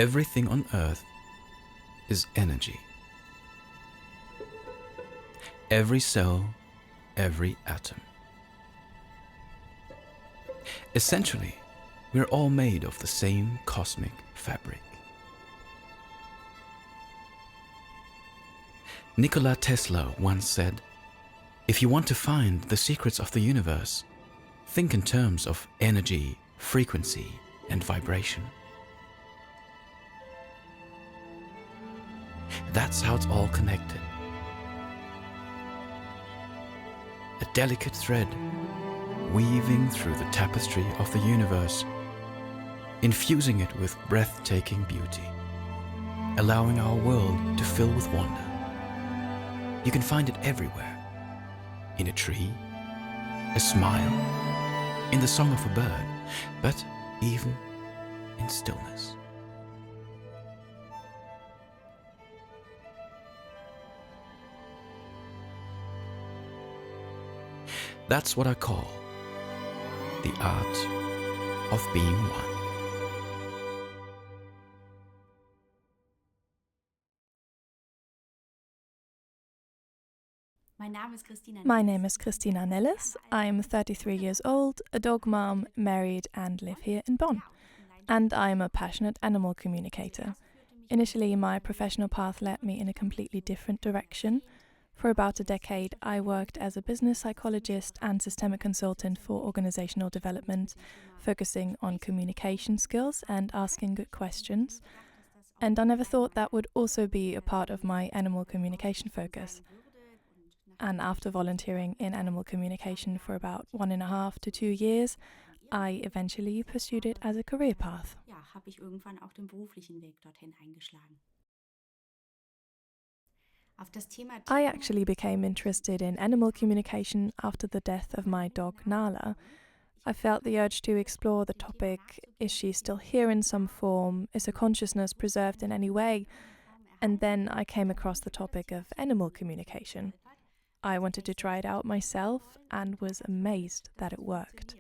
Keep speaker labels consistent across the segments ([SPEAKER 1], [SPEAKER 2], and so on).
[SPEAKER 1] Everything on Earth is energy. Every cell, every atom. Essentially, we're all made of the same cosmic fabric. Nikola Tesla once said, "If you want to find the secrets of the universe, think in terms of energy, frequency, and vibration." That's how it's all connected. A delicate thread weaving through the tapestry of the universe, infusing it with breathtaking beauty, allowing our world to fill with wonder. You can find it everywhere. In a tree, a smile, in the song of a bird, but even in stillness. That's what I call the art of being one.
[SPEAKER 2] My name is Christina Nellis. I'm 33 years old, a dog mom, married, and live here in Bonn. And I'm a passionate animal communicator. Initially, my professional path led me in a completely different direction. For about a decade, I worked as a business psychologist and systemic consultant for organizational development, focusing on communication skills and asking good questions. And I never thought that would also be a part of my animal communication focus. And after volunteering in animal communication for about 1.5 to 2 years, I eventually pursued it as a career path. I actually became interested in animal communication after the death of my dog Nala. I felt the urge to explore the topic: is she still here in some form? Is her consciousness preserved in any way? And then I came across the topic of animal communication. I wanted to try it out myself and was amazed that it worked.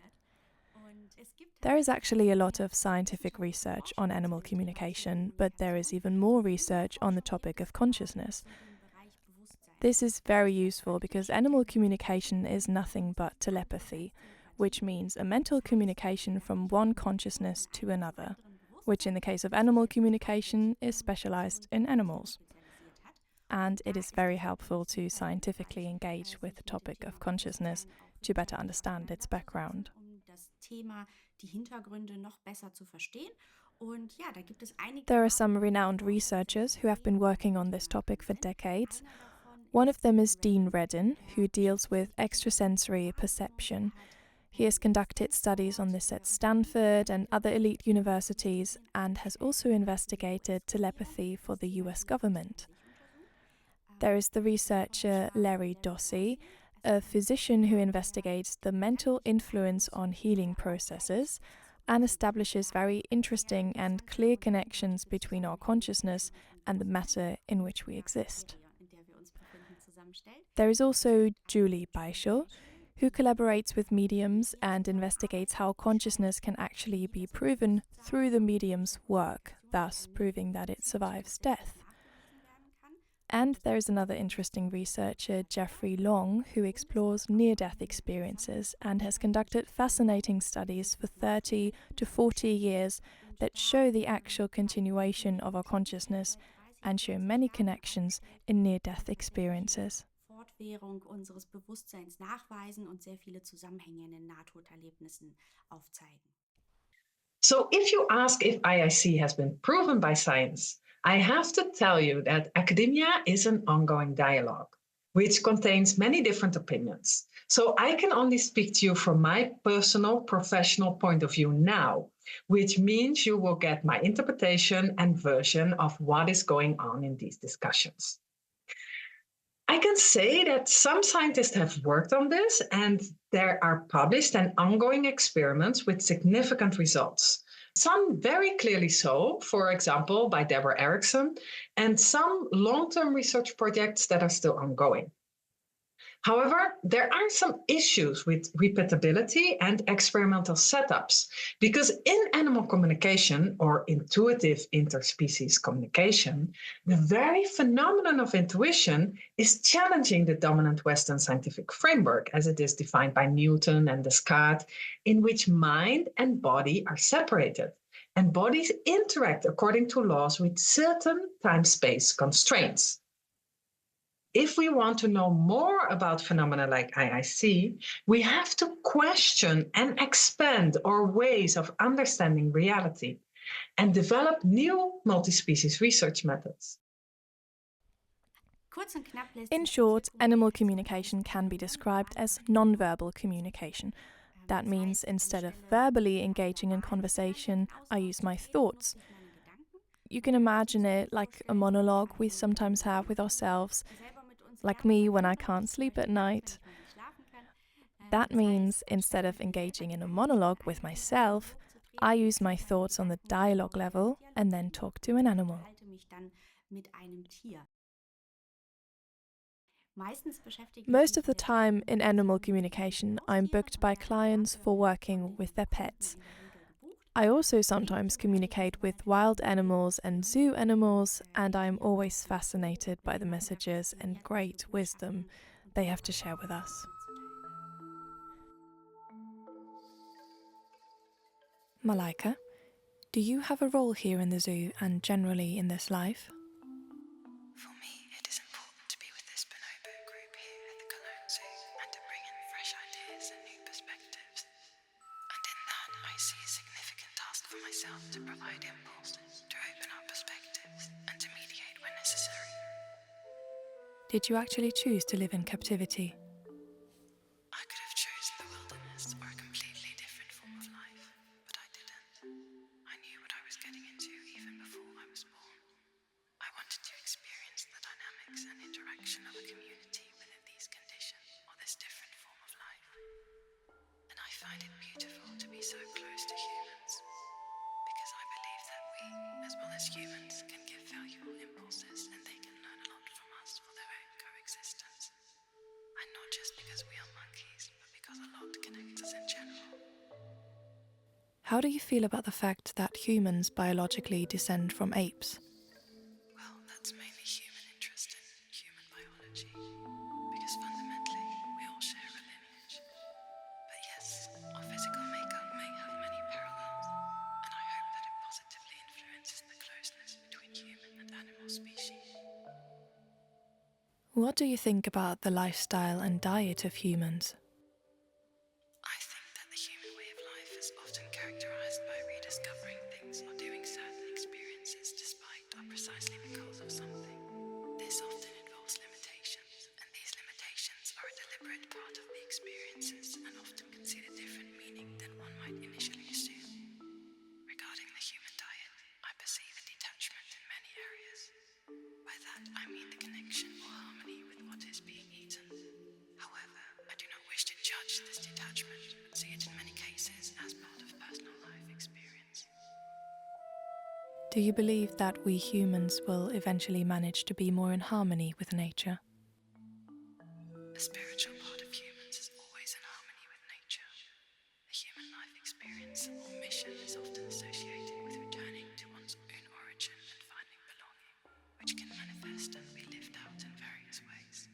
[SPEAKER 2] There is actually a lot of scientific research on animal communication, but there is even more research on the topic of consciousness. This is very useful because animal communication is nothing but telepathy, which means a mental communication from one consciousness to another, which in the case of animal communication is specialized in animals. And it is very helpful to scientifically engage with the topic of consciousness to better understand its background. There are some renowned researchers who have been working on this topic for decades. One of them is Dean Redden, who deals with extrasensory perception. He has conducted studies on this at Stanford and other elite universities and has also investigated telepathy for the US government. There is the researcher Larry Dossey, a physician who investigates the mental influence on healing processes and establishes very interesting and clear connections between our consciousness and the matter in which we exist. There is also Julie Beischel, who collaborates with mediums and investigates how consciousness can actually be proven through the medium's work, thus proving that it survives death. And there is another interesting researcher, Jeffrey Long, who explores near-death experiences and has conducted fascinating studies for 30 to 40 years that show the actual continuation of our consciousness and show many connections in near-death experiences.
[SPEAKER 3] Unseres Bewusstseins nachweisen und sehr viele Zusammenhänge in den Nahtoderlebnissen aufzeigen.
[SPEAKER 4] So if you ask if IIC has been proven by science, I have to tell you that academia is an ongoing dialogue, which contains many different opinions. So I can only speak to you from my personal professional point of view now, which means you will get my interpretation and version of what is going on in these discussions. I can say that some scientists have worked on this, and there are published and ongoing experiments with significant results. Some very clearly so, for example, by Deborah Erickson, and some long-term research projects that are still ongoing. However, there are some issues with repeatability and experimental setups because in animal communication or intuitive interspecies communication, the very phenomenon of intuition is challenging the dominant Western scientific framework as it is defined by Newton and Descartes, in which mind and body are separated and bodies interact according to laws with certain time-space constraints. If we want to know more about phenomena like IIC, we have to question and expand our ways of understanding reality and develop new multi-species research methods.
[SPEAKER 2] In short, animal communication can be described as non-verbal communication. That means instead of verbally engaging in conversation, I use my thoughts. You can imagine it like a monologue we sometimes have with ourselves, like me when I can't sleep at night. That means instead of engaging in a monologue with myself, I use my thoughts on the dialogue level and then talk to an animal. Most of the time in animal communication, I'm booked by clients for working with their pets. I also sometimes communicate with wild animals and zoo animals, and I'm always fascinated by the messages and great wisdom they have to share with us. Malaika, do you have a role here in the zoo and generally in this life?
[SPEAKER 5] For me, it is important to be with this bonobo group here at the Cologne Zoo and to bring in fresh ideas and new perspectives. And in that, I see a significant task for myself to provide impulses, to open up perspectives, and to mediate when necessary.
[SPEAKER 2] Did you actually choose to live in captivity?
[SPEAKER 5] I could have chosen the wilderness or a completely different form of life, but I didn't. I knew what I was getting into even before I was born. I wanted to experience the dynamics and interaction of a community within these conditions or this different form of life. And I find it beautiful to be so close to humans, because I believe that we, as well as humans, can give valuable impulses and they can learn a lot from us for their own coexistence. And not just because we are monkeys, but because a lot connects us in general.
[SPEAKER 2] How do you feel about the fact that humans biologically descend from apes?
[SPEAKER 5] Well, that's mainly human interest in human biology, because fundamentally we all share a lineage. But yes, our physical makeup may have many parallels, and I hope that it positively influences the closeness between human and animal species.
[SPEAKER 2] What do you think about the lifestyle and diet of humans?
[SPEAKER 5] I think that the human way of life is often characterized by rediscovering things or doing certain experiences despite or precisely because of something. This often involves limitations, and these limitations are a deliberate part of the experiences and often consider different meaning than one might initially assume. Regarding the human diet, I perceive a detachment in many areas. By that, I mean the connection or harmony with what is being eaten. However, I do not wish to judge this detachment, but see it in many cases as part of personal life experience.
[SPEAKER 2] Do you believe that we humans will eventually manage to be more in harmony with nature?
[SPEAKER 5] The spiritual part of humans is always in harmony with nature. The human life experience or mission is often associated with returning to one's own origin and finding belonging, which can manifest and be lived out in various ways.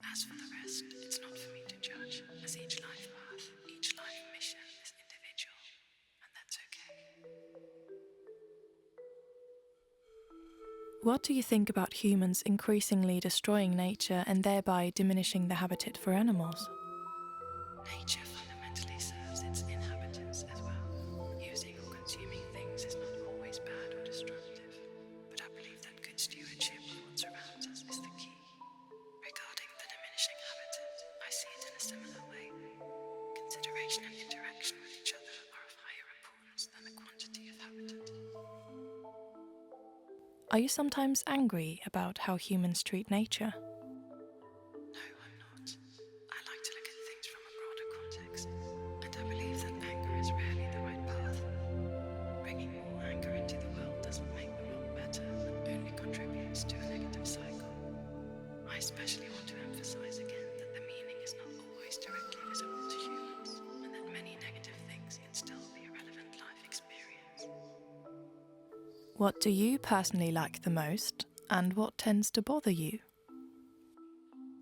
[SPEAKER 5] As for the rest, it's not for me to judge, as each life path, each life mission is individual, and that's okay.
[SPEAKER 2] What do you think about humans increasingly destroying nature and thereby diminishing the habitat for animals?
[SPEAKER 5] Nature fundamentally serves its inhabitants as well. Using or consuming things is not always bad or destructive, but I believe that good stewardship of what surrounds us is the key. Regarding the diminishing habitat, I see it in a similar way. Consideration and interaction with each other are of higher importance than the quantity of habitat.
[SPEAKER 2] Are you sometimes angry about how humans treat nature?
[SPEAKER 5] No, I'm not. I like to look at things from a broader context, and I believe that anger is rarely the right path. Bringing more anger into the world doesn't make the world better and only contributes to a negative cycle. I especially want to emphasize again
[SPEAKER 2] What do you personally like the most, and what tends to bother you?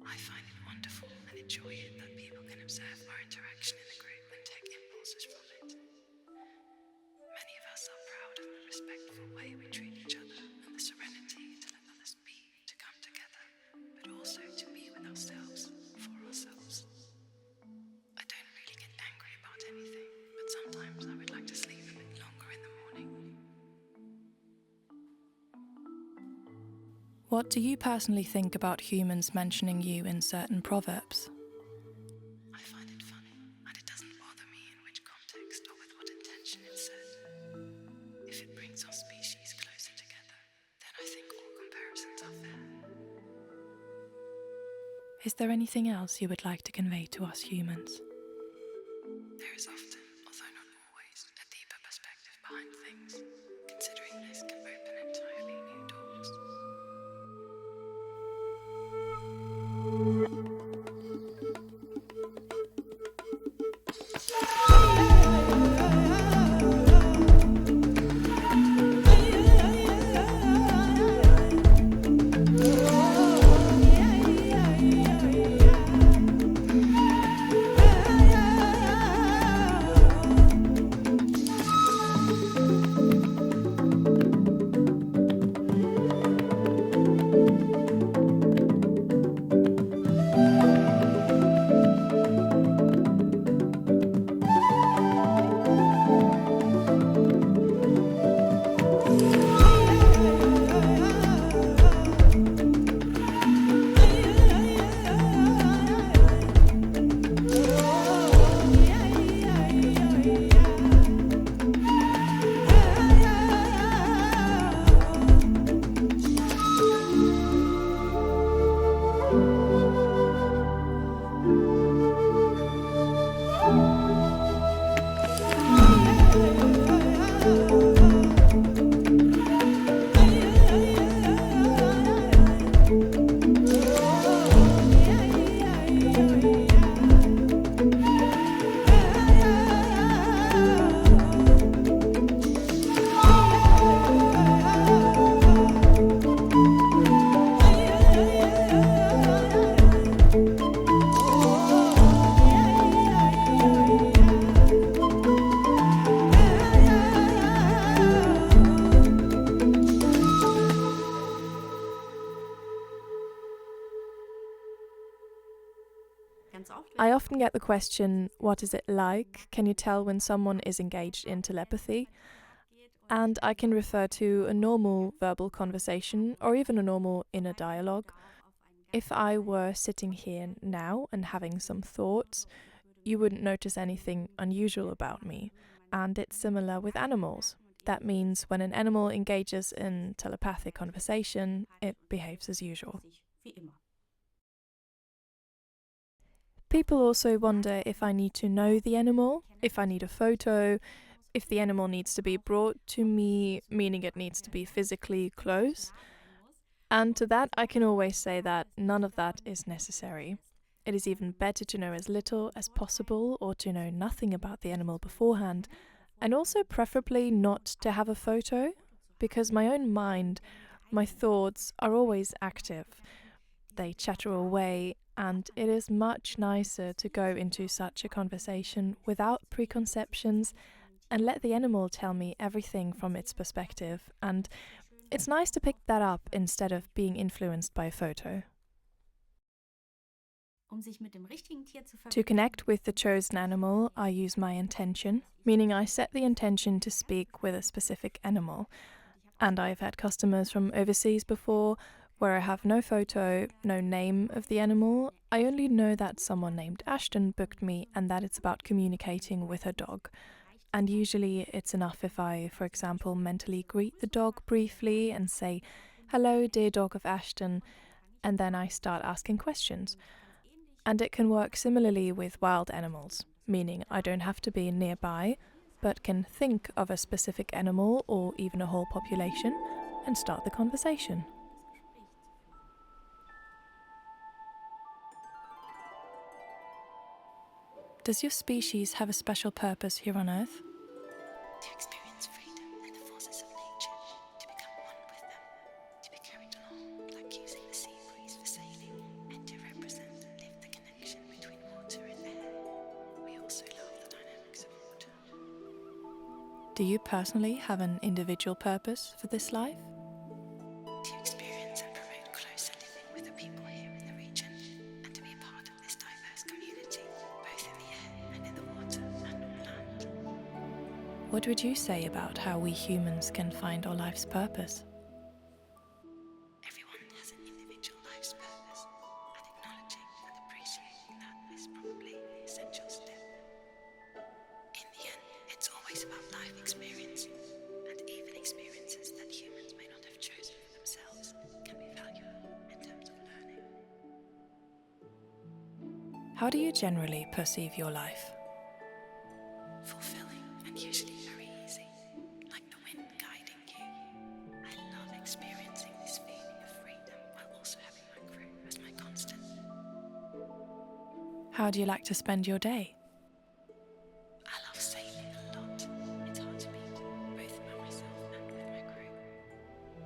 [SPEAKER 5] I find it wonderful and enjoy it that people can observe our interaction in the group and take impulses from it. Many of us are proud of the respectful way we treat each other and the serenity to let others be, to come together, but also to be with ourselves, for ourselves. I don't really get angry about anything, but sometimes I would like to sleep a bit longer in the morning.
[SPEAKER 2] What do you personally think about humans mentioning you in certain proverbs?
[SPEAKER 5] I find it funny, and it doesn't bother me in which context or with what intention it's said. If it brings our species closer together, then I think all comparisons are fair.
[SPEAKER 2] Is there anything else you would like to convey to us humans?
[SPEAKER 5] There is often, although not always, a deeper perspective behind things. Considering this can open entirely new doors.
[SPEAKER 2] I often get the question, what is it like? Can you tell when someone is engaged in telepathy? And I can refer to a normal verbal conversation or even a normal inner dialogue. If I were sitting here now and having some thoughts, you wouldn't notice anything unusual about me. And it's similar with animals. That means when an animal engages in telepathic conversation, it behaves as usual. People also wonder if I need to know the animal, if I need a photo, if the animal needs to be brought to me, meaning it needs to be physically close. And to that I can always say that none of that is necessary. It is even better to know as little as possible or to know nothing about the animal beforehand, and also preferably not to have a photo, because my own mind, my thoughts are always active. They chatter away, and it is much nicer to go into such a conversation without preconceptions and let the animal tell me everything from its perspective, and it's nice to pick that up instead of being influenced by a photo. To connect with the chosen animal, I use my intention, meaning I set the intention to speak with a specific animal. And I've had customers from overseas before where I have no photo, no name of the animal. I only know that someone named Ashton booked me and that it's about communicating with her dog. And usually it's enough if I, for example, mentally greet the dog briefly and say, "Hello, dear dog of Ashton," and then I start asking questions. And it can work similarly with wild animals, meaning I don't have to be nearby, but can think of a specific animal or even a whole population and start the conversation. Does your species have a special purpose here on Earth?
[SPEAKER 5] To experience freedom and the forces of nature, to
[SPEAKER 2] Do you personally have an individual purpose for this life?
[SPEAKER 5] To experience and promote closer living with the people here in the region, and to be a part of this diverse community, both in the air and in the water and on land.
[SPEAKER 2] What would you say about how we humans can find our life's purpose?
[SPEAKER 5] Everyone has an individual life's purpose, and acknowledging and appreciating that is probably the essential step. In the end, it's always about life experience, and even experiences that humans may not have chosen for themselves can be valuable in terms of learning.
[SPEAKER 2] How do you generally perceive your life?
[SPEAKER 5] Fulfilling and usually very easy, like the wind guiding you. I love experiencing this feeling of freedom while also having my crew as my constant.
[SPEAKER 2] How do you like to spend your day?
[SPEAKER 5] I love sailing a lot. It's hard to beat, both by myself and with my crew.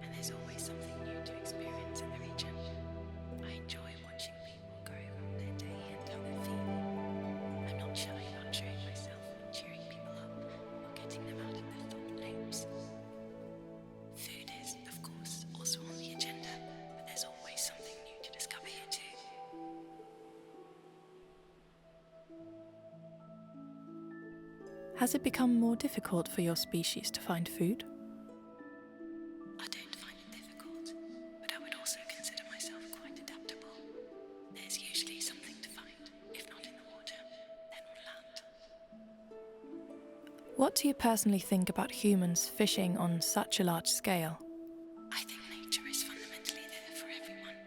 [SPEAKER 5] And there's always something new to experience in the region. I enjoy watching people go about their day and how they're feeling. I'm not shy about showing myself and cheering people up or getting them out of their thought loops. Food is, of course, also on the agenda, but there's always something new to discover here too.
[SPEAKER 2] Has it become more difficult for your species to find food?
[SPEAKER 5] I don't find it difficult, but I would also consider myself quite adaptable. There's usually something to find, if not in the water, then on land.
[SPEAKER 2] What do you personally think about humans fishing on such a large scale?
[SPEAKER 5] I think nature is fundamentally there for everyone,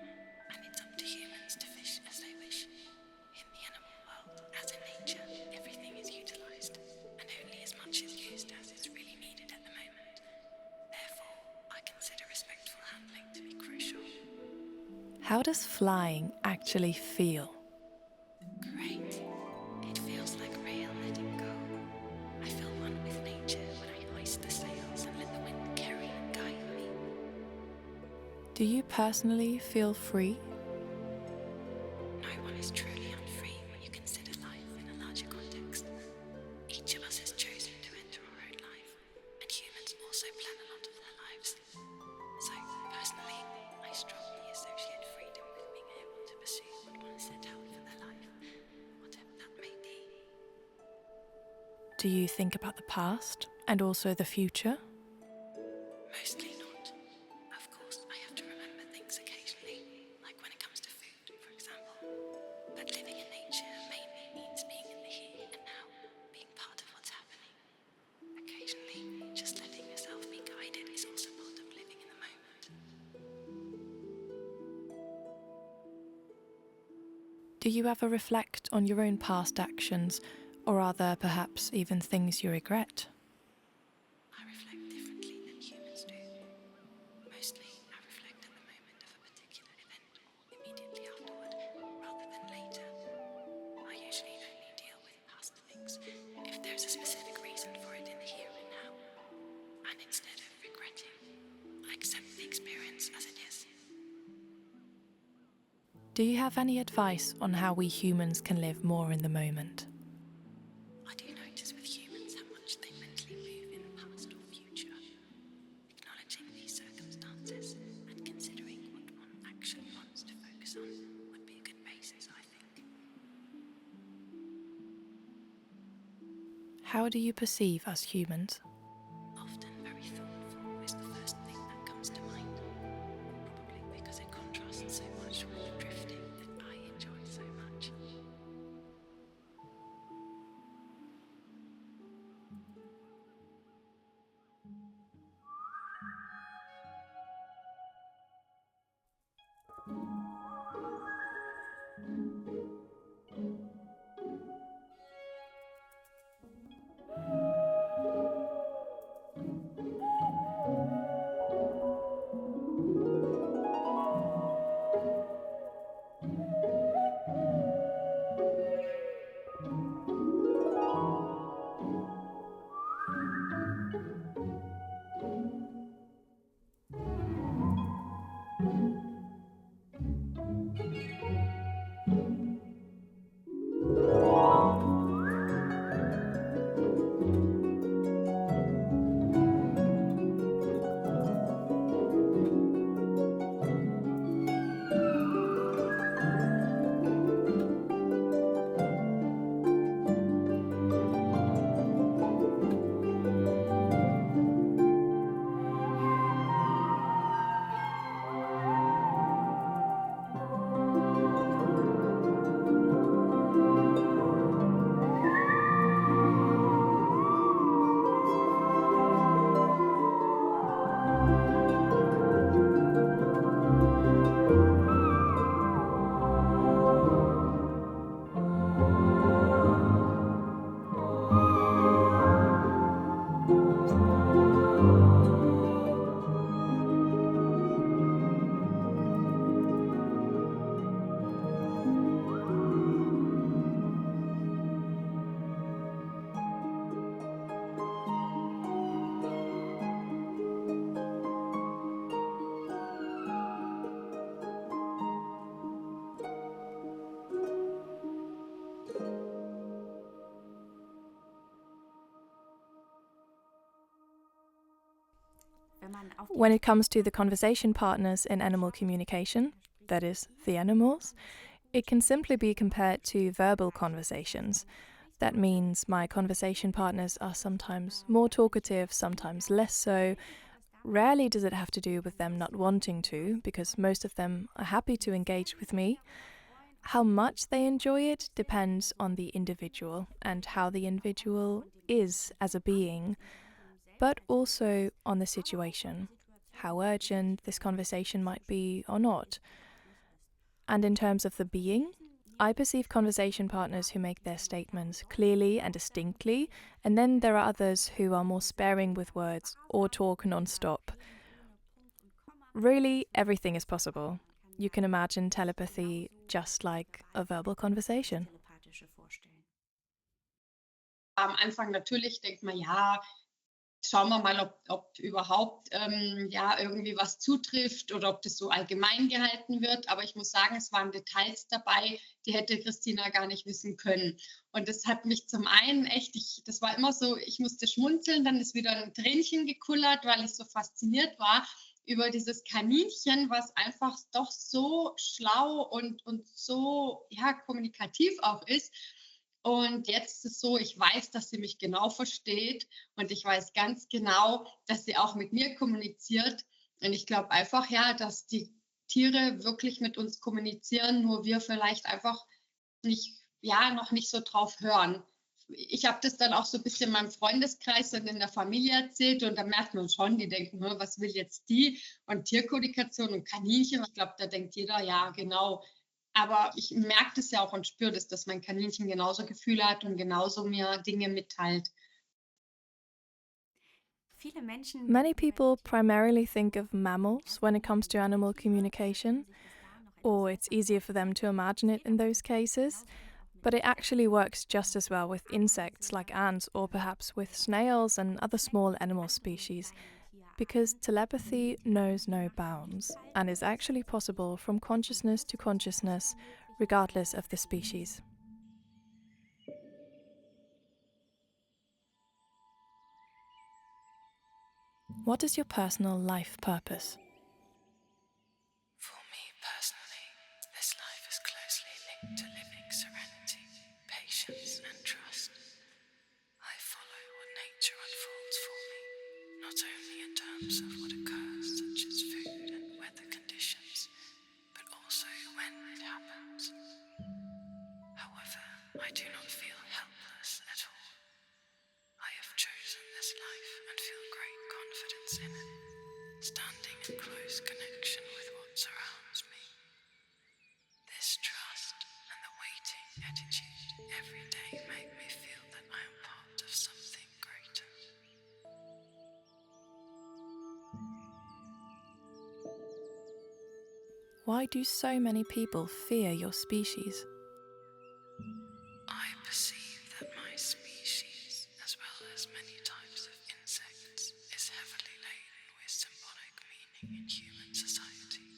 [SPEAKER 5] and it's up to humans to fish as they wish. In the animal world, as in nature, everything is utilised, and only as much is used as is really needed at the moment. Therefore, I consider respectful handling to be crucial.
[SPEAKER 2] How does flying actually feel?
[SPEAKER 5] Great. It feels like real letting go. I feel one with nature when I hoist the sails and let the wind carry and guide me.
[SPEAKER 2] Do you personally feel free?
[SPEAKER 5] No one is truly unfree when you consider life in a larger context. Each of us has chosen to enter our own life, and humans also plan a lot of their lives. So, personally, I strongly associate freedom with being able to pursue what one has set out for their life, whatever that may be.
[SPEAKER 2] Do you think about the past and also the future?
[SPEAKER 5] Mostly not. Of course, I have to remember things occasionally, like when it comes to food, for example. But living in nature mainly means being in the here and now, being part of what's happening. Occasionally, just letting yourself be guided is also part of living in the moment.
[SPEAKER 2] Do you ever reflect on your own past actions, or are there perhaps even things you regret?
[SPEAKER 5] I reflect differently than humans do. Mostly, I reflect at the moment of a particular event or immediately afterward, rather than later. I usually only deal with past things if there's a specific reason for it in the here and now. And instead of regretting, I accept the experience as it is.
[SPEAKER 2] Do you have any advice on how we humans can live more in the moment?
[SPEAKER 5] I do notice with humans how much they mentally move in the past or future. Acknowledging these circumstances and considering what one actually wants to focus on would be a good basis, I think.
[SPEAKER 2] How do you perceive us humans?
[SPEAKER 5] Often very thoughtful is the first thing that comes to mind. Probably because it contrasts so much with the drifting that I enjoy so much.
[SPEAKER 2] When it comes to the conversation partners in animal communication, that is, the animals, it can simply be compared to verbal conversations. That means my conversation partners are sometimes more talkative, sometimes less so. Rarely does it have to do with them not wanting to, because most of them are happy to engage with me. How much they enjoy it depends on the individual and how the individual is as a being, but also on the situation, how urgent this conversation might be or not. And in terms of the being, I perceive conversation partners who make their statements clearly and distinctly, and then there are others who are more sparing with words or talk non-stop. Really, everything is possible. You can imagine telepathy just like a verbal conversation.
[SPEAKER 6] Am Anfang natürlich denkt man, ja, schauen wir mal, ob überhaupt irgendwie was zutrifft oder ob das so allgemein gehalten wird. Aber ich muss sagen, es waren Details dabei, die hätte Christina gar nicht wissen können. Und das hat mich zum einen das war immer so, ich musste schmunzeln, dann ist wieder ein Tränchen gekullert, weil ich so fasziniert war über dieses Kaninchen, was einfach doch so schlau und so kommunikativ auch ist. Und jetzt ist es so, ich weiß, dass sie mich genau versteht und ich weiß ganz genau, dass sie auch mit mir kommuniziert. Und ich glaube einfach, dass die Tiere wirklich mit uns kommunizieren, nur wir vielleicht einfach noch nicht so drauf hören. Ich habe das dann auch so ein bisschen in meinem Freundeskreis und in der Familie erzählt und da merkt man schon, die denken, was will jetzt die? Und Tierkommunikation und Kaninchen, ich glaube, da denkt jeder, ja, genau. Aber ich merke das ja auch und spüre das, dass mein Kaninchen genauso Gefühle hat und genauso mir Dinge mitteilt.
[SPEAKER 2] Many people primarily think of mammals when it comes to animal communication, or it's easier for them to imagine it in those cases, but it actually works just as well with insects like ants or perhaps with snails and other small animal species, because telepathy knows no bounds and is actually possible from consciousness to consciousness, regardless of the species. What is your personal life purpose?
[SPEAKER 5] For me personally, this life is closely linked to living serenity, patience, and trust. I follow what nature unfolds for me, not only in terms of what occurs, such as food and weather conditions, but also when it happens. However, I do not feel helpless at all. I have chosen this life and feel great confidence in it, standing in close connection with what surrounds me. This trust and the waiting attitude every day make me feel that I am part of something greater.
[SPEAKER 2] Why do so many people fear your species?
[SPEAKER 5] I perceive that my species, as well as many types of insects, is heavily laden with symbolic meaning in human society.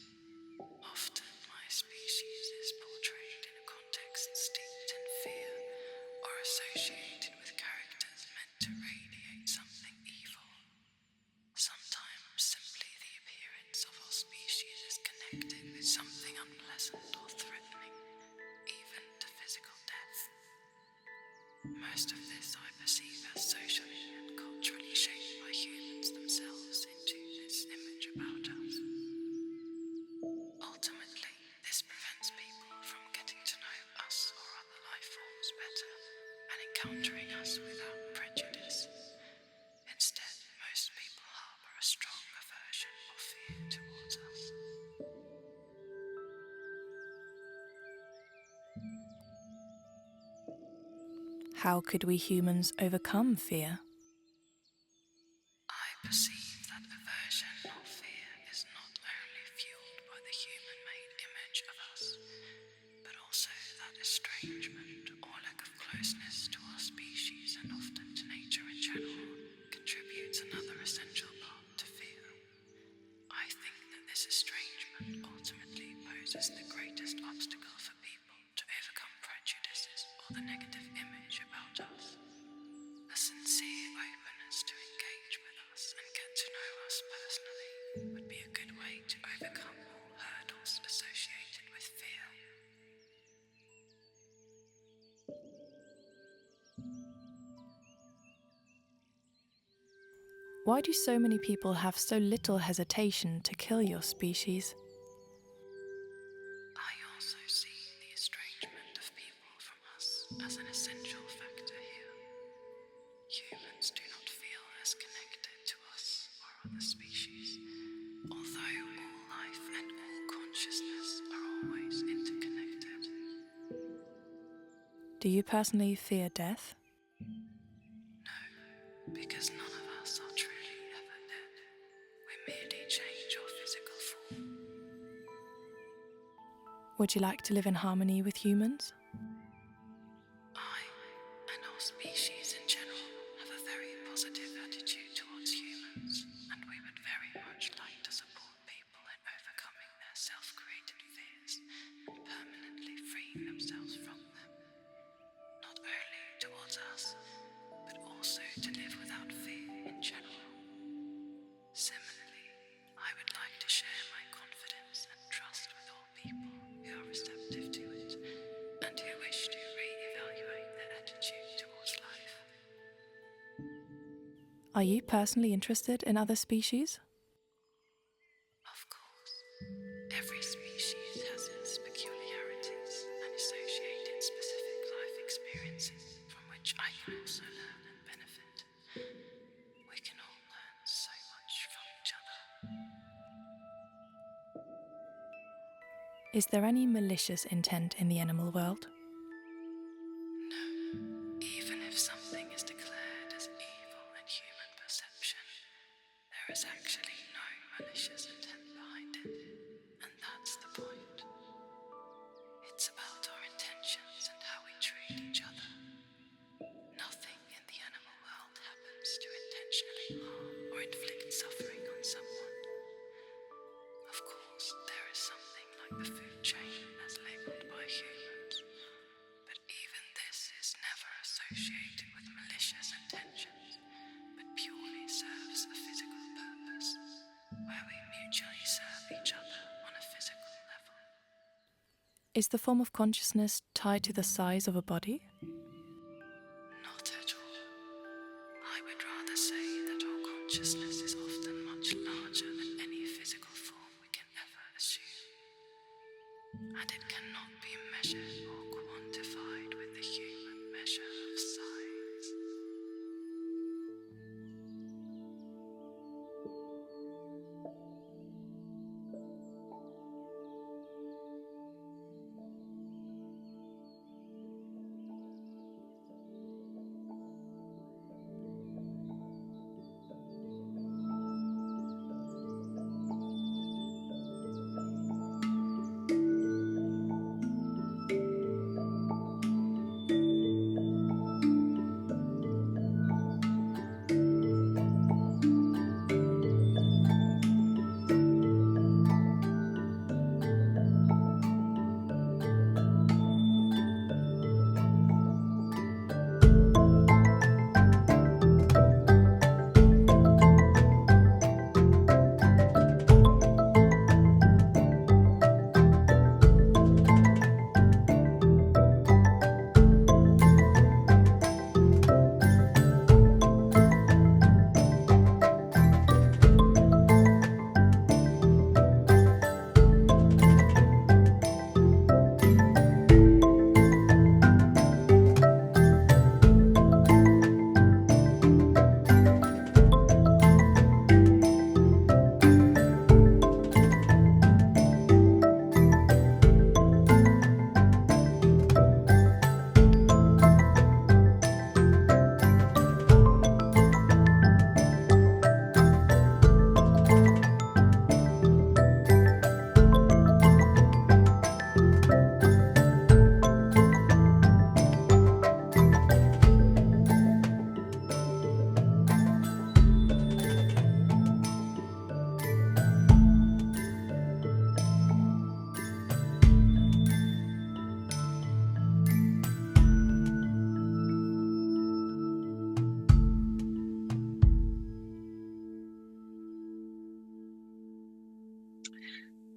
[SPEAKER 5] Often my species is portrayed in a context steeped in fear or associated with characters meant to radiate something evil. Sometimes simply the appearance of our species is connected with something unpleasant or threatening, even to physical death. Most of this I perceive as socially and culturally shaped by humans themselves into this image about us. Ultimately, this prevents people from getting to know us or other life forms better and encountering us without prejudice. Instead, most people harbor a strong aversion or fear towards us.
[SPEAKER 2] How could we humans overcome fear?
[SPEAKER 5] I perceive that aversion or fear is not only fueled by the human-made image of us, but also that estrangement or lack of closeness to our species and often to nature in general contributes another essential part to fear. I think that this estrangement ultimately poses the greatest obstacle for people to overcome prejudices or the negative image about us. A sincere openness to engage with us and get to know us personally
[SPEAKER 2] Why do so many people have so little hesitation to kill your species?
[SPEAKER 5] I also see the estrangement of people from us as an essential factor here. Humans do not feel as connected to us or other species, although all life and all consciousness are always interconnected.
[SPEAKER 2] Do you personally fear death?
[SPEAKER 5] No, because none of us are truly ever dead. We merely change our physical form.
[SPEAKER 2] Would you like to live in harmony with humans?
[SPEAKER 5] I, and our species in general, have a very positive attitude towards humans, and we would very much like to support people in overcoming their self-created fears and permanently freeing themselves from them. Not only towards us, but also to live without fear in general. Similarly, I would like to share my confidence and trust with all people who are receptive to it and who wish to re-evaluate their attitude towards life.
[SPEAKER 2] Are you personally interested in other species?
[SPEAKER 5] Of course, every species has its peculiarities and associated specific life experiences from which I can also learn and benefit. We can all learn so much from each other.
[SPEAKER 2] Is there any malicious intent in the animal world?
[SPEAKER 5] No, even if something is declared as evil in human perception, there is actually no malicious intent behind it, and that's the point. It's about our intentions and how we treat each other. Nothing in the animal world happens to intentionally harm or inflict suffering on someone. Of course, there is something like the food chain as labelled by humans, but even this is never associated with malicious intentions, but purely serves a physical purpose, where we mutually serve each other on a physical level.
[SPEAKER 2] Is the form of consciousness tied to the size of a body?
[SPEAKER 5] Not at all. I would rather say that our consciousness is often much larger than any physical form we can ever assume, and it cannot be measured or quantified with the human measure of size.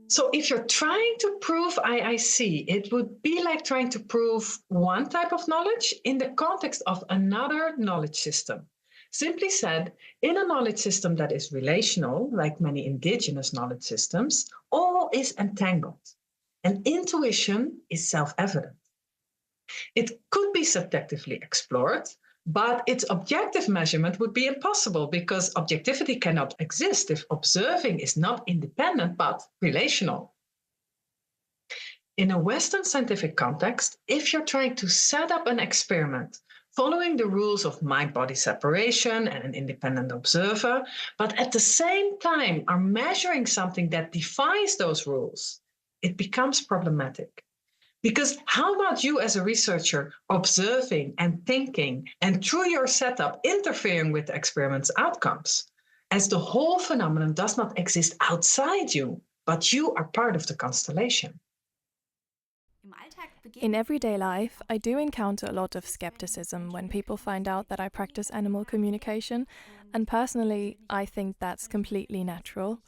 [SPEAKER 4] So if you're trying to prove IIC, it would be like trying to prove one type of knowledge in the context of another knowledge system. Simply said, in a knowledge system that is relational, like many indigenous knowledge systems, all is entangled, and intuition is self-evident. It could be subjectively explored, but its objective measurement would be impossible because objectivity cannot exist if observing is not independent but relational. In a Western scientific context, if you're trying to set up an experiment following the rules of mind-body separation and an independent observer, but at the same time are measuring something that defies those rules, it becomes problematic. Because how about you as a researcher observing and thinking and through your setup interfering with the experiment's outcomes, as the whole phenomenon does not exist outside you, but you are part of the constellation?
[SPEAKER 2] In everyday life, I do encounter a lot of skepticism when people find out that I practice animal communication, and personally, I think that's completely natural.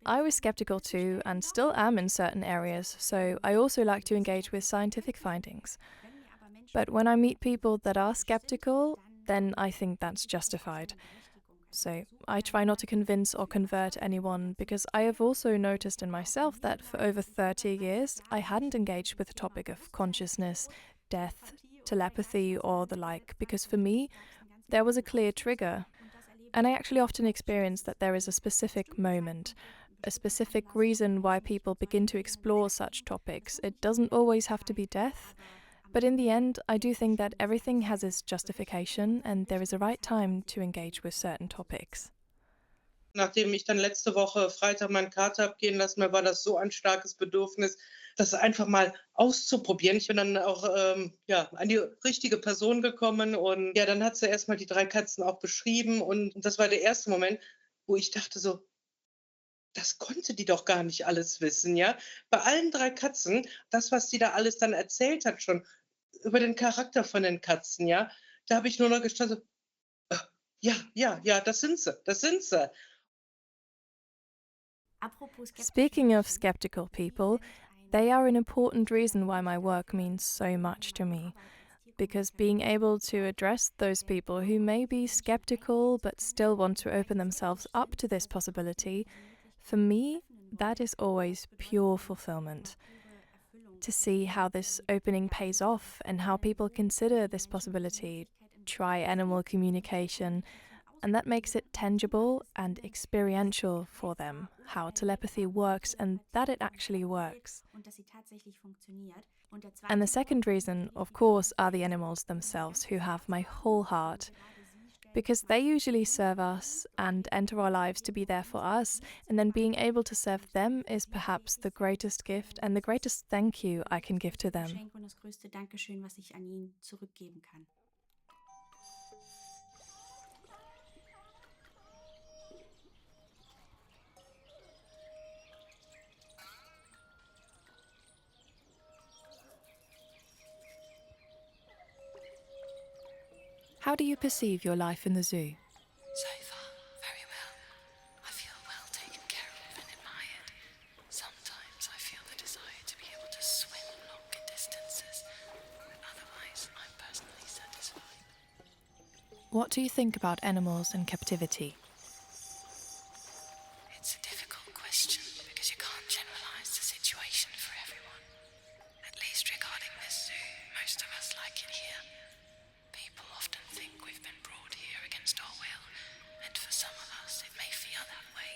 [SPEAKER 2] I was skeptical too, and still am in certain areas, so I also like to engage with scientific findings. But when I meet people that are skeptical, then I think that's justified. So I try not to convince or convert anyone, because I have also noticed in myself that for over 30 years I hadn't engaged with the topic of consciousness, death, telepathy or the like, because for me there was a clear trigger. And I actually often experience that there is a specific moment, a specific reason why people begin to explore such topics. It doesn't always have to be death. But in the end, I do think that everything has its justification and there is a right time to engage with certain topics.
[SPEAKER 7] Nachdem ich dann letzte Woche Freitag meinen Kater habe gehen lassen, mir war das so ein starkes Bedürfnis, das einfach mal auszuprobieren. Ich bin dann auch an die richtige Person gekommen und ja, dann hat sie erstmal die 3 Katzen auch beschrieben und das war der erste Moment, wo ich dachte so, das konnte die doch gar nicht alles wissen, ja? Bei allen 3 Katzen, das, was die da alles dann erzählt hat schon über den Charakter von den Katzen, ja, da habe ich nur noch gestanden so, ja, das sind sie, das sind sie.
[SPEAKER 2] Speaking of skeptical people, they are an important reason why my work means so much to me. Because being able to address those people who may be skeptical but still want to open themselves up to this possibility, for me, that is always pure fulfillment. To see how this opening pays off and how people consider this possibility, try animal communication, and that makes it tangible and experiential for them, how telepathy works and that it actually works. And the second reason, of course, are the animals themselves, who have my whole heart. Because they usually serve us and enter our lives to be there for us, and then being able to serve them is perhaps the greatest gift and the greatest thank you I can give to them. How do you perceive your life in the zoo?
[SPEAKER 5] So far, very well. I feel well taken care of and admired. Sometimes I feel the desire to be able to swim long distances, but otherwise I'm personally satisfied.
[SPEAKER 2] What do you think about animals in captivity?
[SPEAKER 5] It's a difficult question because you can't generalize the situation for everyone. At least regarding this zoo, most of us like it here. People often think we've been brought here against our will, and for some of us it may feel that way,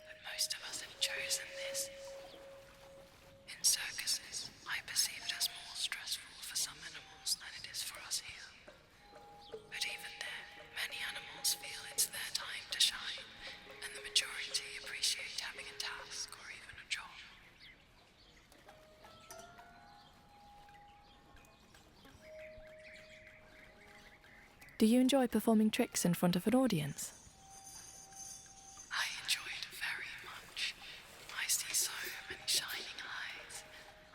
[SPEAKER 5] but most of us have chosen this. In circuses, I perceive it as more stressful for some animals than it is for us here. But even there, many animals feel it's their time to shine, and the majority appreciate having a task or even a job.
[SPEAKER 2] Do you enjoy performing tricks in front of an audience?
[SPEAKER 5] I enjoy it very much. I see so many shining eyes.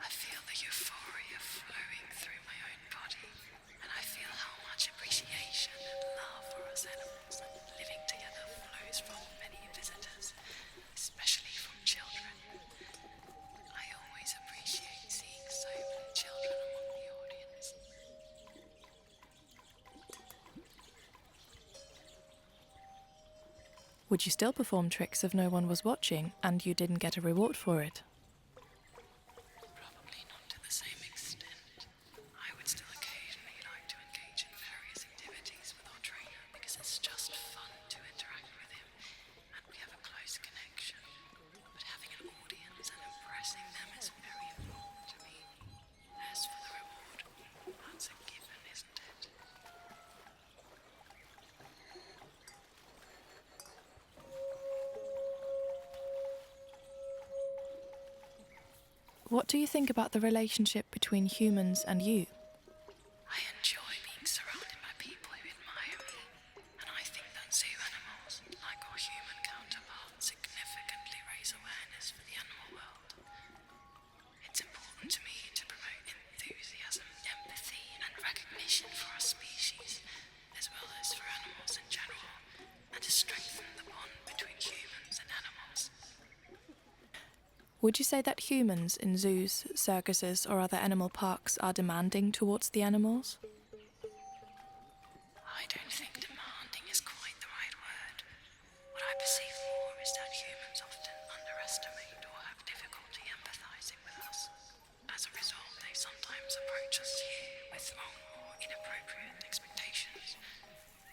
[SPEAKER 5] I feel the euphoria flowing through my own body, and I feel how much appreciation and love for us animals living together flows from many visitors, especially from children. I always appreciate seeing so many children among the audience.
[SPEAKER 2] Would you still perform tricks if no one was watching and you didn't get a reward for it?
[SPEAKER 5] Probably not to the same extent. I would still occasionally like to engage in various activities with our trainer because it's just fun to interact with him and we have a close connection. But having an audience and impressing them is very important to me. As for the reward, that's a given, isn't it?
[SPEAKER 2] What do you think about the relationship between humans and you?
[SPEAKER 5] I enjoy being surrounded by people who admire me, and I think that zoo animals, like our human counterparts, significantly raise awareness for the animal world. It's important to me to promote enthusiasm, empathy, and recognition for our species, as well as for animals in general, and to strengthen the bond between humans and animals.
[SPEAKER 2] Would you say that humans in zoos, circuses, or other animal parks are demanding towards the animals?
[SPEAKER 5] I don't think demanding is quite the right word. What I perceive more is that humans often underestimate or have difficulty empathizing with us. As a result, they sometimes approach us here with wrong or inappropriate expectations.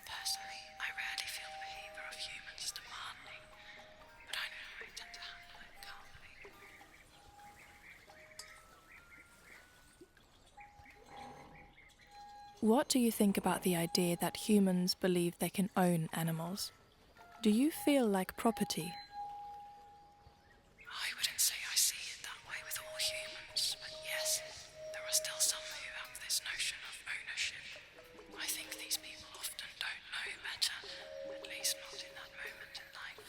[SPEAKER 5] Personally, I rarely feel the behavior of humans as demanding, but I know I tend to handle it calmly.
[SPEAKER 2] What do you think about the idea that humans believe they can own animals? Do you feel like property?
[SPEAKER 5] I wouldn't say I see it that way with all humans, but yes, there are still some who have this notion of ownership. I think these people often don't know better, at least not in that moment in life.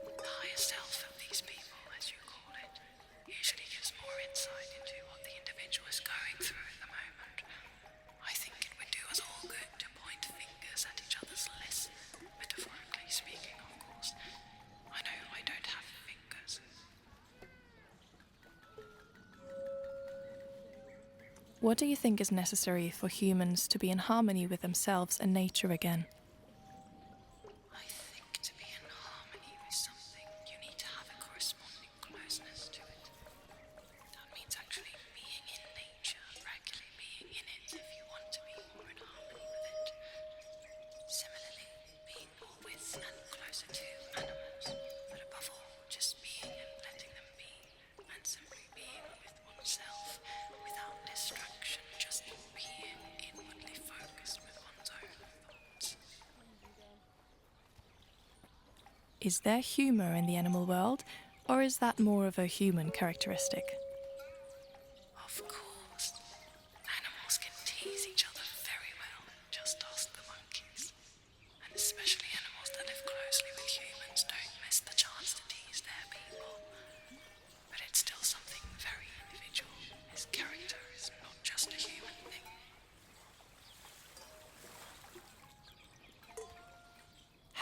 [SPEAKER 5] The higher self of these people, as you call it, usually gives more insight into what the individual is going through at the moment. I think it would do us all good to point fingers at each other's lists, metaphorically speaking, of course. I know I don't have fingers.
[SPEAKER 2] What do you think is necessary for humans to be in harmony with themselves and nature again?
[SPEAKER 5] I think to be in harmony with something, you need to have a corresponding closeness to it. That means actually being in nature, regularly being in it if you want to be more in harmony with it. Similarly, being more with and closer to animals, but above all, just being and letting them be, and simply being with oneself without distraction, just being inwardly focused with one's own thoughts.
[SPEAKER 2] Is there humour in the animal world, or is that more of a human characteristic?
[SPEAKER 5] Of course. Animals can tease each other very well. Just ask the monkeys. And especially animals that live closely with humans don't miss the chance to tease their people. But it's still something very individual. His character is not just a human thing.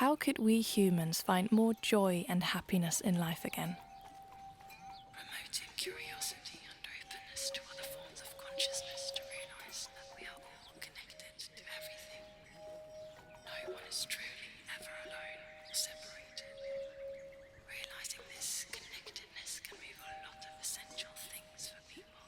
[SPEAKER 2] How could we humans find more joy and happiness in life again?
[SPEAKER 5] Promoting curiosity and openness to other forms of consciousness to realize that we are all connected to everything. No one is truly ever alone or separated. Realizing this connectedness can move a lot of essential things for people.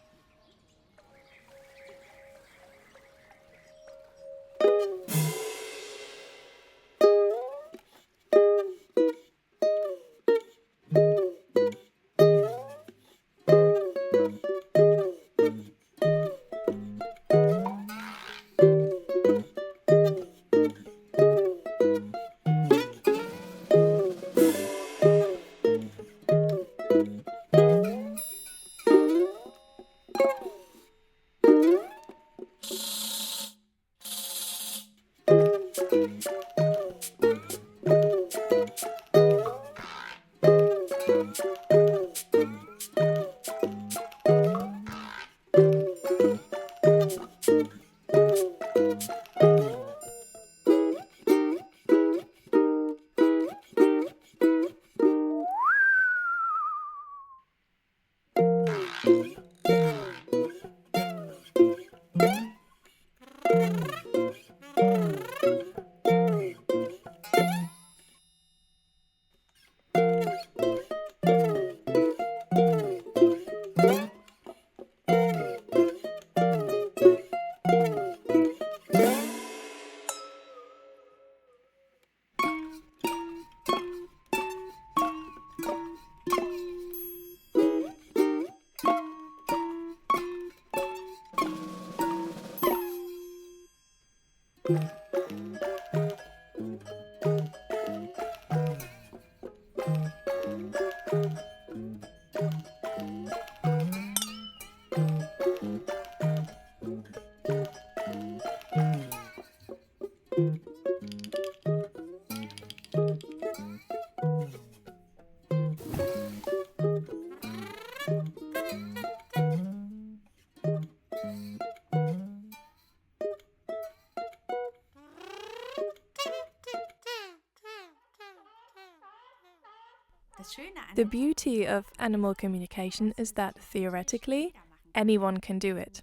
[SPEAKER 2] The beauty of animal communication is that theoretically, anyone can do it,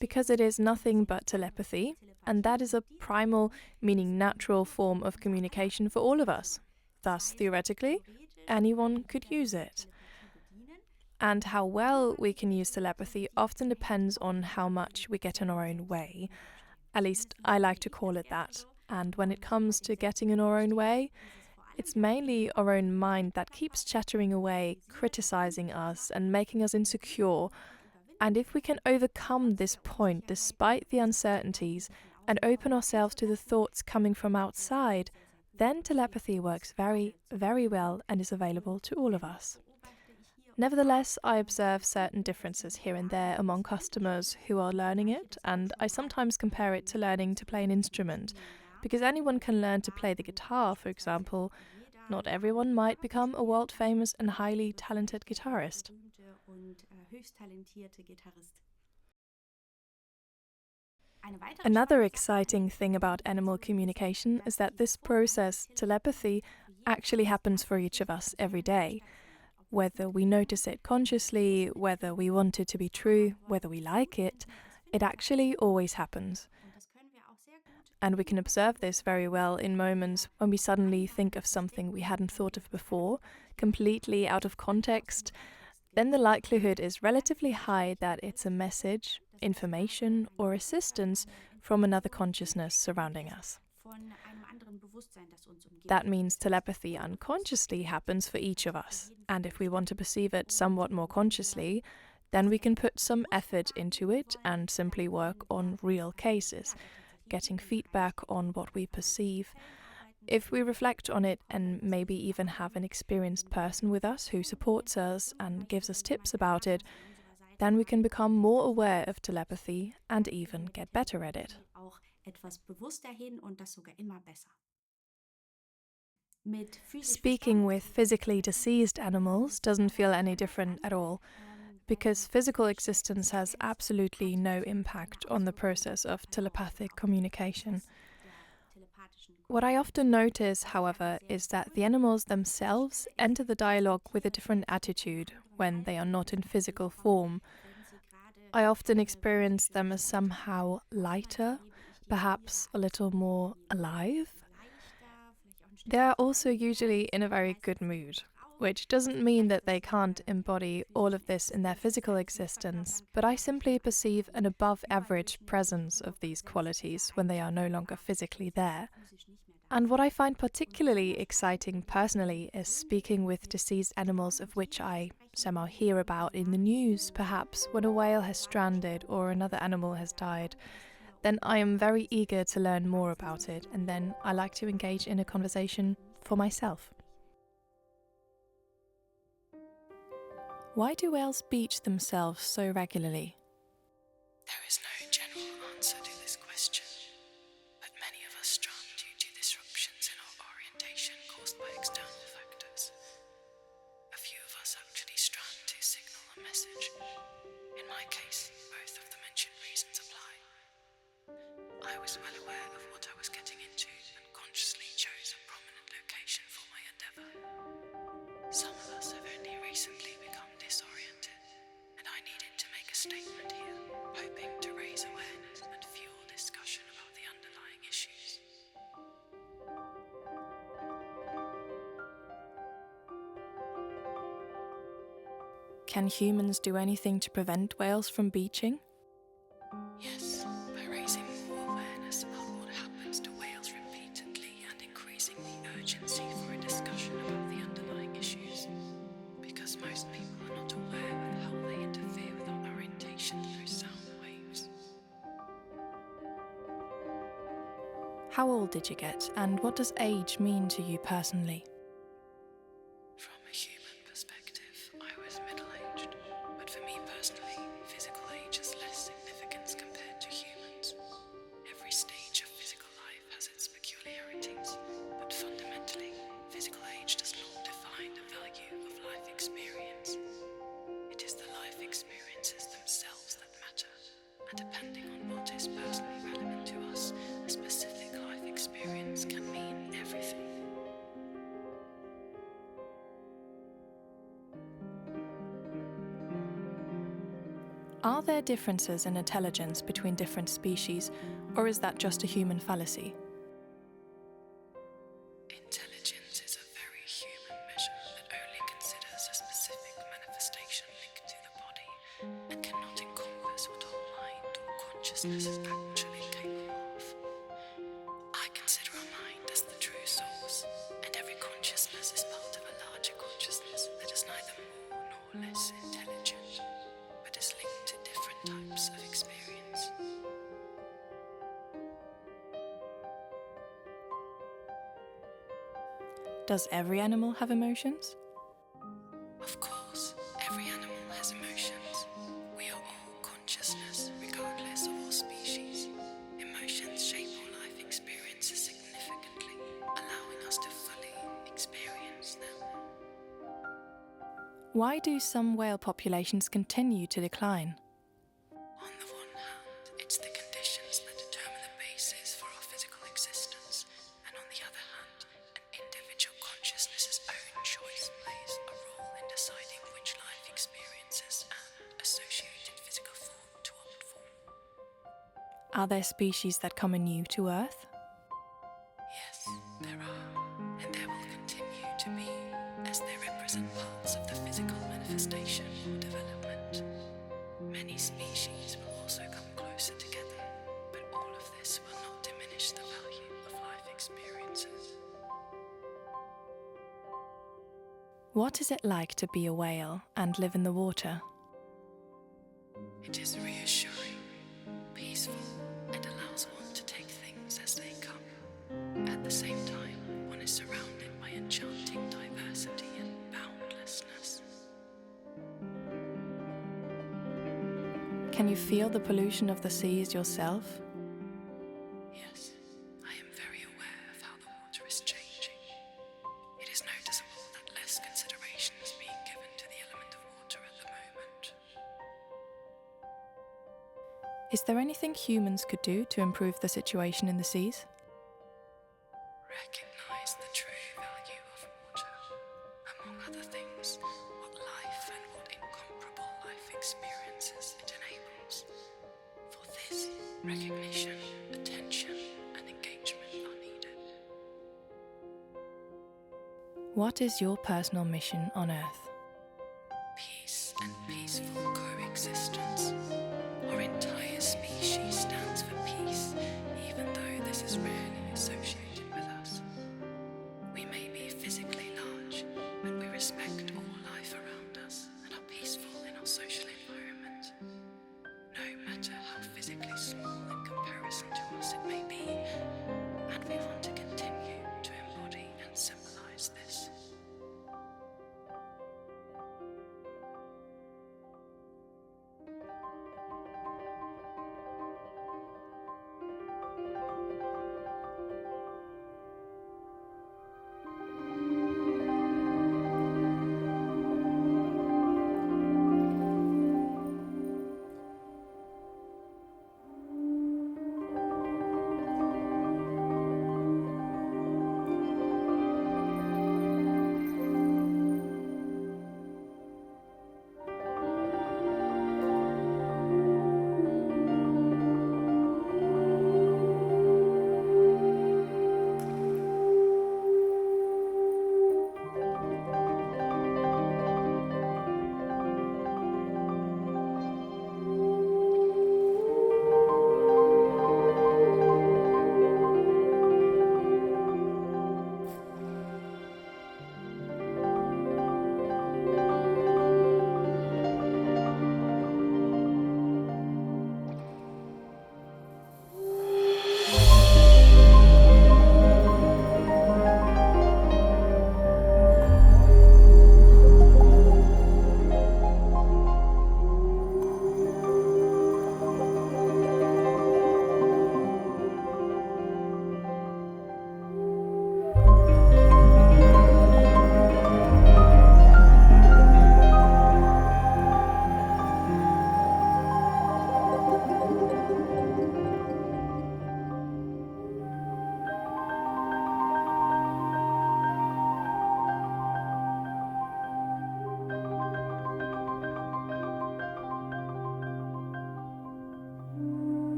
[SPEAKER 2] because it is nothing but telepathy, and that is a primal, meaning natural form of communication for all of us. Thus, theoretically, anyone could use it. And how well we can use telepathy often depends on how much we get in our own way. At least I like to call it that. And when it comes to getting in our own way, it's mainly our own mind that keeps chattering away, criticizing us and making us insecure. And if we can overcome this point despite the uncertainties and open ourselves to the thoughts coming from outside, then telepathy works very, very well and is available to all of us. Nevertheless, I observe certain differences here and there among customers who are learning it, and I sometimes compare it to learning to play an instrument, because anyone can learn to play the guitar, for example. Not everyone might become a world-famous and highly talented guitarist. Another exciting thing about animal communication is that this process, telepathy, actually happens for each of us every day. Whether we notice it consciously, whether we want it to be true, whether we like it, it actually always happens. And we can observe this very well in moments when we suddenly think of something we hadn't thought of before, completely out of context. Then the likelihood is relatively high that it's a message, information, or assistance from another consciousness surrounding us. That means telepathy unconsciously happens for each of us, and if we want to perceive it somewhat more consciously, then we can put some effort into it and simply work on real cases, getting feedback on what we perceive. If we reflect on it and maybe even have an experienced person with us who supports us and gives us tips about it, then we can become more aware of telepathy and even get better at it. Speaking with physically deceased animals doesn't feel any different at all, because physical existence has absolutely no impact on the process of telepathic communication. What I often notice, however, is that the animals themselves enter the dialogue with a different attitude when they are not in physical form. I often experience them as somehow lighter, perhaps a little more alive. They are also usually in a very good mood, which doesn't mean that they can't embody all of this in their physical existence, but I simply perceive an above-average presence of these qualities when they are no longer physically there. And what I find particularly exciting personally is speaking with deceased animals of which I somehow hear about in the news, perhaps when a whale has stranded or another animal has died. Then I am very eager to learn more about it, and then I like to engage in a conversation for myself. Why do whales beach themselves so regularly?
[SPEAKER 5] There is no general answer to this question, but many of us strand due to disruptions in our orientation caused by external factors. A few of us actually strand to signal a message. In my case, both of the mentioned reasons apply. I was well aware of what I was getting into and consciously chose a prominent location for my endeavour. Some of us have only recently become disoriented, and I needed to make a statement here, hoping to raise awareness and fuel discussion about the underlying issues.
[SPEAKER 2] Can humans do anything to prevent whales from beaching?
[SPEAKER 5] Yes, by raising more awareness about what happens to whales repeatedly and increasing the urgency for a discussion about the underlying issues. Because most people are not aware of how they interfere with our orientation through sound waves.
[SPEAKER 2] How old did you get, and what does age mean to you personally?
[SPEAKER 5] From a human perspective, I was middle-aged, but for me personally, physical age has less significance compared to humans. Every stage of physical life has its peculiarities, but fundamentally, physical age does not define the value of life experience. It is the life experiences themselves that matter, and depending on what is personally relevant to us, a specific life experience can mean everything.
[SPEAKER 2] Are there differences in intelligence between different species, or is that just a human fallacy?
[SPEAKER 5] Intelligence is a very human measure that only considers a specific manifestation linked to the body and cannot encompass what our mind or consciousness is actually capable of. I consider a mind as the true source, and every consciousness is part of a larger consciousness that is neither more nor less intelligent, but is linked to different types of experience.
[SPEAKER 2] Does every animal have emotions?
[SPEAKER 5] Of course, every animal has emotions. We are all consciousness, regardless of our species. Emotions shape our life experiences significantly, allowing us to fully experience them.
[SPEAKER 2] Why do some whale populations continue to decline?
[SPEAKER 5] On the one hand, it's the conditions that determine the basis for our physical existence, and on the other hand, an individual consciousness's own choice plays a role in deciding which life experiences and associated physical form to opt for.
[SPEAKER 2] Are there species that come anew to Earth?
[SPEAKER 5] Yes, there are, and there will continue to be, as they represent parts of the physical manifestation or development. Many species will also come closer together, but all of this will not diminish the value of life experiences.
[SPEAKER 2] What is it like to be a whale and live in the water?
[SPEAKER 5] It is reassuring, peaceful, and allows one to take things as they come. At the same time, one is surrounded by enchanting diversity and boundlessness.
[SPEAKER 2] Can you feel the pollution of the seas yourself?
[SPEAKER 5] Yes, I am very aware of how the water is changing. It is noticeable that less consideration is being given to the element of water at the moment.
[SPEAKER 2] Is there anything humans could do to improve the situation in the seas?
[SPEAKER 5] Recognize the true value of water. Among other things, what life and what incomparable life experiences it enables. For this, recognition, attention, and engagement are needed.
[SPEAKER 2] What is your personal mission on Earth?
[SPEAKER 5] Peace and peaceful coexistence. Our entire species stands for peace, even though this is rarely associated with us. We may be physically large, but we respect all life around us and are peaceful in our social environment. No matter how physically small in comparison to us it may be, and we want to continue to embody and symbolize this.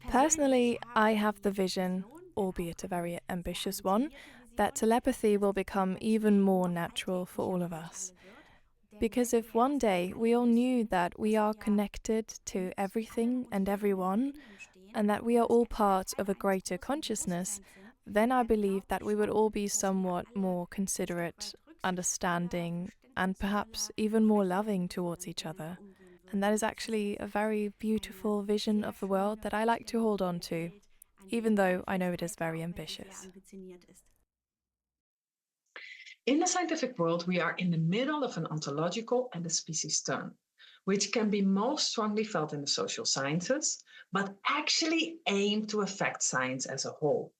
[SPEAKER 2] Personally, I have the vision, albeit a very ambitious one, that telepathy will become even more natural for all of us. Because if one day we all knew that we are connected to everything and everyone, and that we are all part of a greater consciousness, then I believe that we would all be somewhat more considerate, understanding, and perhaps even more loving towards each other. And that is actually a very beautiful vision of the world that I like to hold on to, even though I know it is very ambitious.
[SPEAKER 4] In the scientific world, we are in the middle of an ontological and a species turn, which can be most strongly felt in the social sciences, but actually aim to affect science as a whole.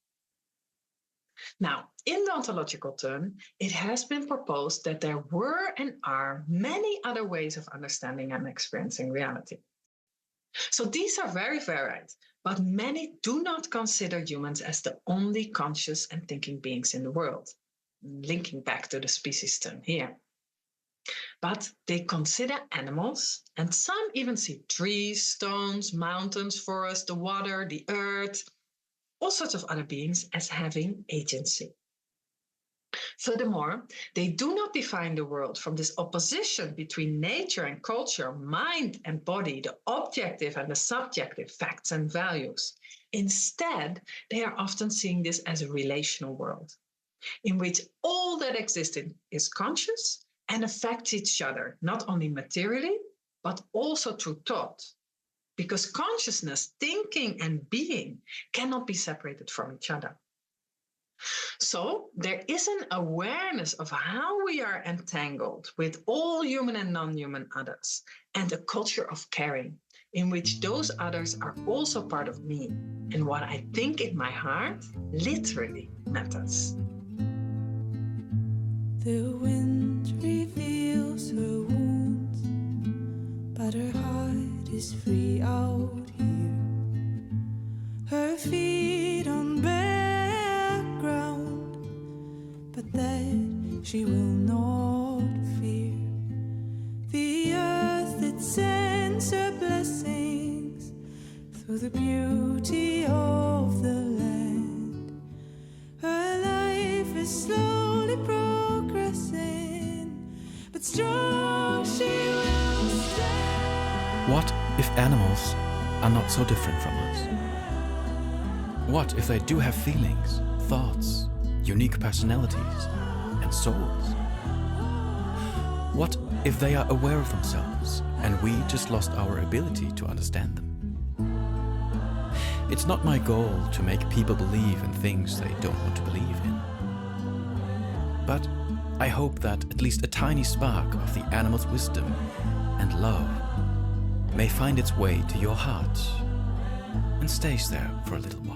[SPEAKER 4] Now, in the ontological turn, it has been proposed that there were and are many other ways of understanding and experiencing reality. So these are very varied, but many do not consider humans as the only conscious and thinking beings in the world, linking back to the species turn here. But they consider animals, and some even see trees, stones, mountains, forests, the water, the earth, all sorts of other beings as having agency. Furthermore, they do not define the world from this opposition between nature and culture, mind and body, the objective and the subjective, facts and values. Instead, they are often seeing this as a relational world, in which all that exists is conscious and affects each other, not only materially, but also through thought. Because consciousness, thinking, and being cannot be separated from each other. So there is an awareness of how we are entangled with all human and non-human others, and a culture of caring, in which those others are also part of me, and what I think in my heart literally matters.
[SPEAKER 5] The wind reveals her wounds, but her heart is free out here. Her feet on bare ground, but that she will not fear. The earth that sends her blessings through the beauty of the land. Her life is slowly progressing, but strong she will stand.
[SPEAKER 1] What if animals are not so different from us? What if they do have feelings, thoughts, unique personalities, and souls? What if they are aware of themselves and we just lost our ability to understand them? It's not my goal to make people believe in things they don't want to believe in. But I hope that at least a tiny spark of the animal's wisdom and love may find its way to your heart and stays there for a little while.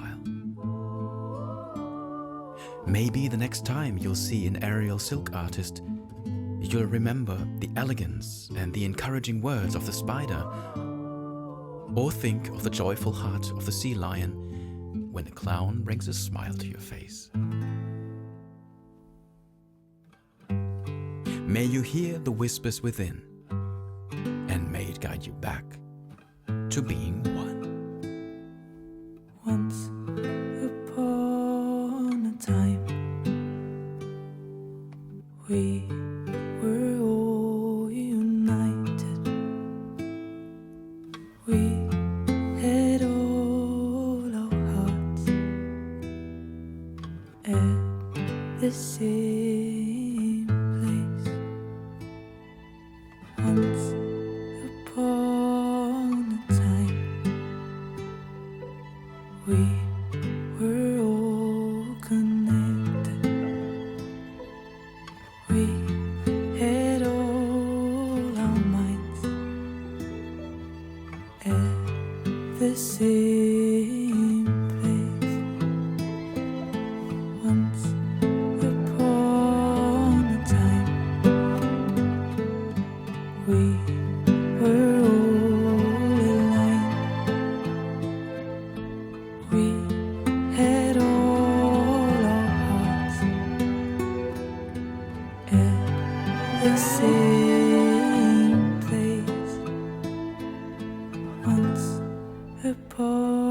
[SPEAKER 1] Maybe the next time you'll see an aerial silk artist, you'll remember the elegance and the encouraging words of the spider, or think of the joyful heart of the sea lion when the clown brings a smile to your face. May you hear the whispers within, and may it guide you back to being one.
[SPEAKER 5] Once upon a time, we were all united. We had all our hearts at the same place. Once upon a time, we were all connected. We had all our minds at the same place. Once upon a time, we were all aligned. We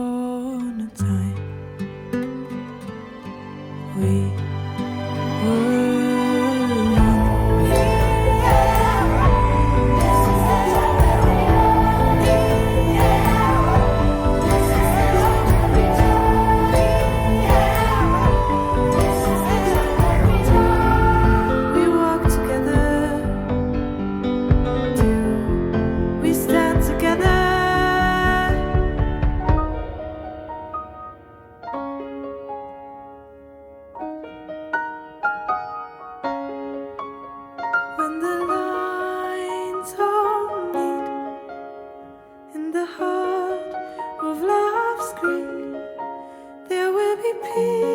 [SPEAKER 5] upon a time we were we walk together, do we stand together? When the lines all meet in the heart of love's creek, there will be peace.